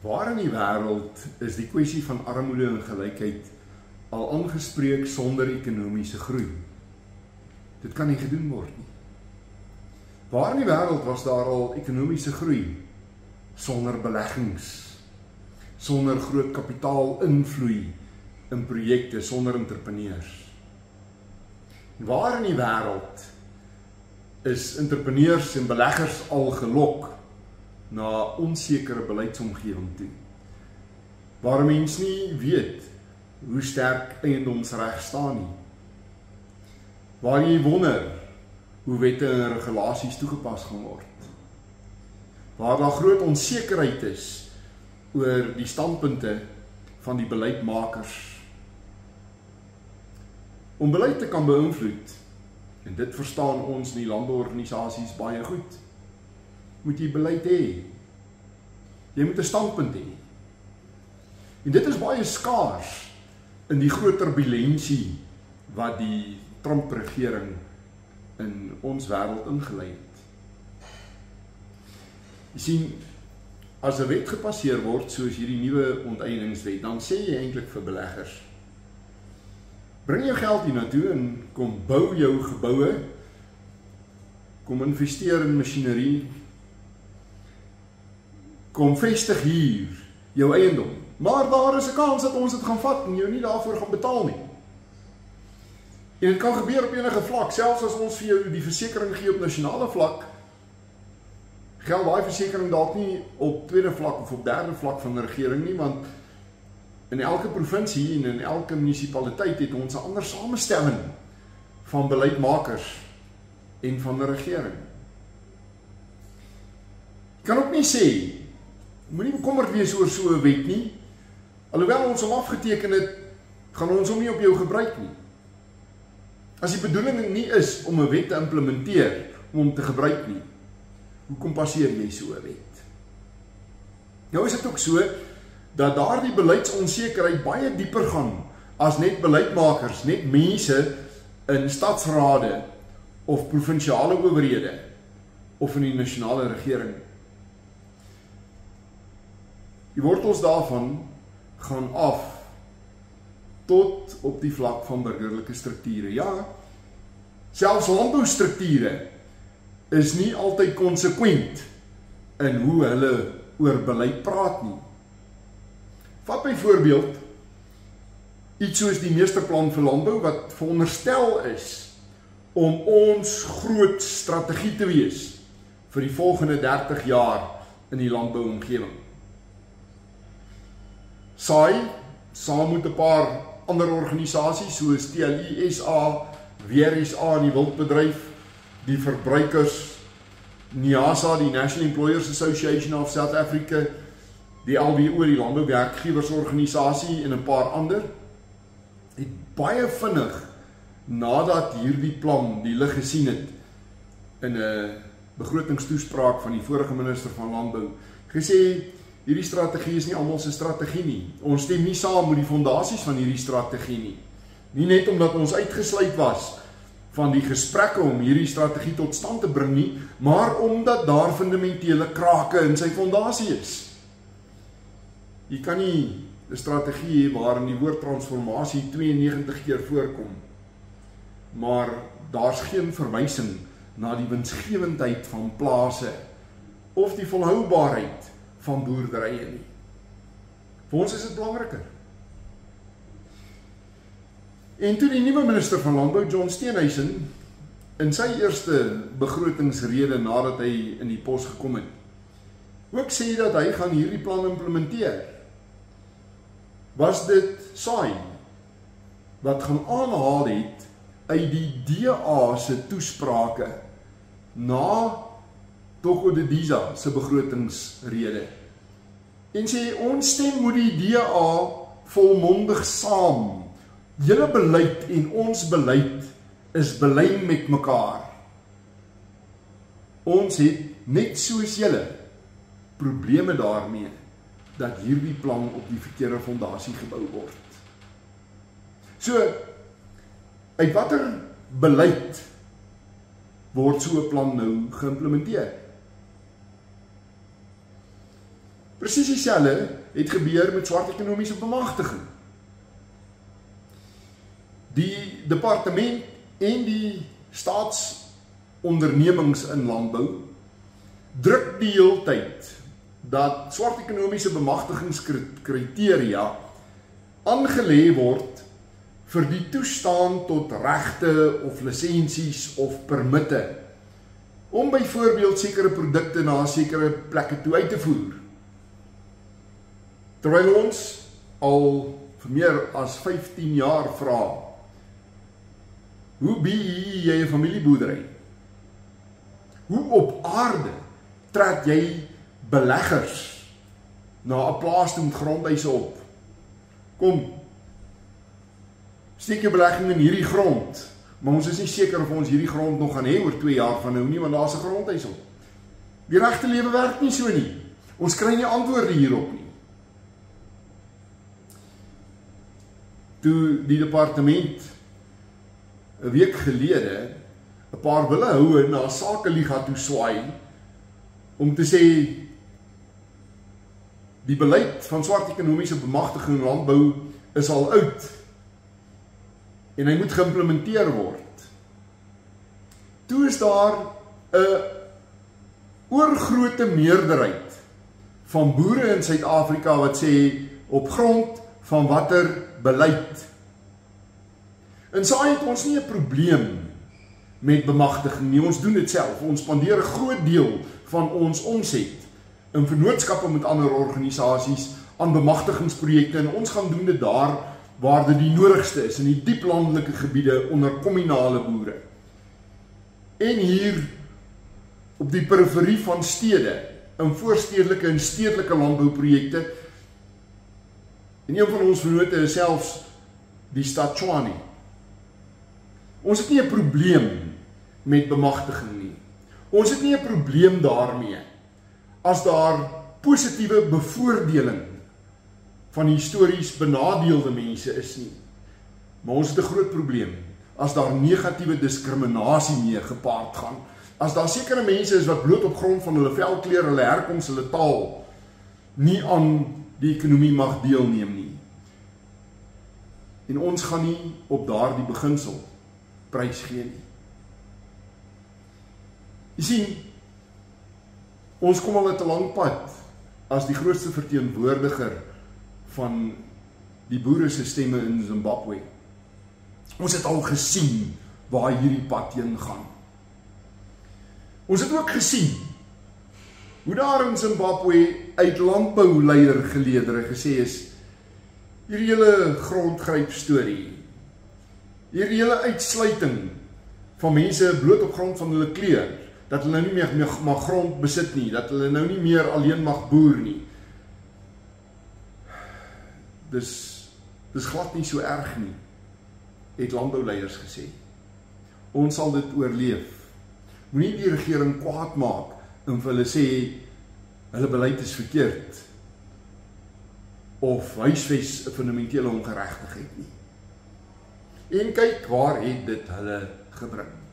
Waar in die wêreld is die kwessie van armoede en gelykheid al aangespreek sonder ekonomiese groei? Dit kan nie gedoen word nie. Waar in die wêreld was daar al ekonomiese groei sonder beleggings, sonder groot kapitaal invloei in projekte, sonder entrepreneurs? Waar in die wêreld is entrepreneurs en beleggers al gelok na onsekere beleidsomgewing toe, waar mens nie weet hoe sterk eiendomsreg staan nie, waar jy wonder hoe wette en regulasies toegepas gaan word, waar daar groot onsekerheid is oor die standpunte van die beleidsmakers. Om beleid te kan beïnvloed, en dit verstaan ons in die landbouorganisasies baie goed, moet jy beleid hê. Jy moet 'n standpunt hê. En dit is baie skaars in die groot turbulensie wat die Trump-regering in ons wêreld ingelei het. Jy sien, as 'n wet gepasseer word soos hierdie nuwe onteieningswet, dan sê jy eintlik vir beleggers: bring jou geld hiernatoe en kom bou jou geboue, kom investeer in masjinerie, kom vestig hier jou eiendom. Maar daar is 'n kans dat ons dit gaan vat en jou nie daarvoor gaan betaal nie. En dit kan gebeur op enige vlak, selfs as ons vir jou die versekering gee op nasionale vlak, geld daai versekering dalk nie op tweede vlak of op derde vlak van die regering nie, want in elke provinsie en in elke munisipaliteit het ons 'n ander samestelling van beleidsmakers en van die regering. Jy kan ook nie sê, moenie bekommerd wees oor so 'n wet nie, alhoewel ons hom afgeteken het, gaan ons hom nie op jou gebruik nie. As die bedoeling nie is om 'n wet te implementeer, om hom te gebruik nie, hoekom passeer jy so 'n wet? Nou is dit ook so, dat daardie beleidsonsekerheid baie dieper gaan as net beleidsmakers, net mense in stadsrade of provinsiale owerhede of in die nasionale regering. Die wortels daarvan gaan af tot op die vlak van burgerlike strukture. Ja, selfs landboustrukture is nie altyd konsekwent in hoe hulle oor beleid praat nie. Vat byvoorbeeld iets soos die meesterplan vir landbou wat veronderstel is om ons groot strategie te wees vir die volgende 30 jaar in die landbouomgewing. SAI, saam met 'n paar ander organisasies soos TLI SA, Weer SA in die wildbedryf, die verbruikers, NIASA, die National Employers Association of South Africa, die LWO, die landbouwerkgewersorganisasie en 'n paar ander, het baie vinnig nadat hierdie plan die lig gesien het in 'n begrotingstoespraak van die vorige minister van landbou, gesê hierdie strategie is nie almal se strategie nie. Ons stem nie saam met die fondasies van hierdie strategie nie. Nie net omdat ons uitgesluit was van die gesprekke om hierdie strategie tot stand te bring nie, maar omdat daar fundamentele krake in sy fondasie is. Jy kan nie 'n strategie hê waarin die woord transformasie 92 keer voorkom, maar daar's geen verwysing na die winsgewendheid van plase of die volhoubaarheid van boerderye nie. Vir ons is dit belangriker. En toe die nuwe minister van landbou, John Steenhuisen, in sy eerste begrotingsrede nadat hy in die pos gekom het, ook sê dat hy gaan hierdie plan implementeer, was dit SAI wat gaan aanhaal het uit die DA se toesprake na Toko de Diza se begrotingsrede. En sê, ons stem met die DA volmondig saam. Julle beleid en ons beleid is belyn met mekaar. Ons het, net soos julle, probleme daarmee dat hierdie plan op die verkeerde fondasie gebou word. So, uit watter beleid word so 'n plan nou geïmplementeer? Presies dieselfde het gebeur met swart ekonomiese bemagtiging. Die departement en die staatsondernemings in landbou druk die hele tyd dat swart ekonomiese bemagtigingskriteria aangelê word vir die toestaan tot regte of lisensies of permitte om byvoorbeeld sekere produkte na sekere plekke toe uit te voer. Terwyl ons al vir meer as 15 jaar vra, hoe BEE jy 'n familieboerdery? Hoe op aarde trek jy beleggers na 'n plaas toe met grondeise op? Kom, steek jou belegging in hierdie grond, maar ons is nie seker of ons hierdie grond nog gaan hê oor 2 jaar van nou nie, want daar is 'n grondhuis op. Die regte lewe werk nie so nie. Ons kry nie antwoorde hierop nie. Toe die departement 'n week gelede 'n paar wille houe na Sakeliga toe swaai om te sê die beleid van swart ekonomiese bemagtiging en landbou is al oud en hy moet geïmplementeer word. Toe is daar 'n oorgrootte meerderheid van boere in Suid-Afrika wat sê op grond van watter beleid. En saai het ons nie 'n probleem met bemagtiging nie, ons doen dit self. Ons spandeer 'n groot deel van ons omset in vennootskappe met ander organisasies aan bemagtigingsprojekte en ons gaan doen dit daar waar dit die nodigste is, in die diep landelike gebiede onder kommunale boere. En hier op die periferie van stede, in voorstedelike en stedelike landbouprojekte. En een van ons vennote is selfs die stad Tshwane. Ons het nie 'n probleem met bemagtiging nie. Ons het nie 'n probleem daarmee as daar positiewe bevoordeling van histories benadeelde mense is nie. Maar ons het 'n groot probleem as daar negatiewe diskriminasie mee gepaard gaan. As daar sekere mense is wat bloot op grond van hulle velkleur, hulle herkoms, hulle taal nie aan die ekonomie mag deelneem nie. En ons gaan nie op daardie beginsel prys gee nie. Jy sien, ons kom al 'n te lang pad as die grootste verteenwoordiger van die boere se stemme in Zimbabwe. Ons het al gesien waar hierdie pad heen gaan. Ons het ook gesien hoe daar in Zimbabwe uit landbouleidergeleedere gesê is, hierdie hele grondgryp storie, hierdie hele uitsluiting van mense bloot op grond van hulle kleur, dat hulle nou nie meer mag grond besit nie, dat hulle nou nie meer alleen mag boer nie. Dis glad nie so erg nie, het landbouleiers gesê. Ons sal dit oorleef. Moenie die regering kwaad maak en vir hulle sê hulle beleid is verkeerd of huisves 'n fundamentele ongeregtigheid nie. En kyk waar het dit hulle gebring.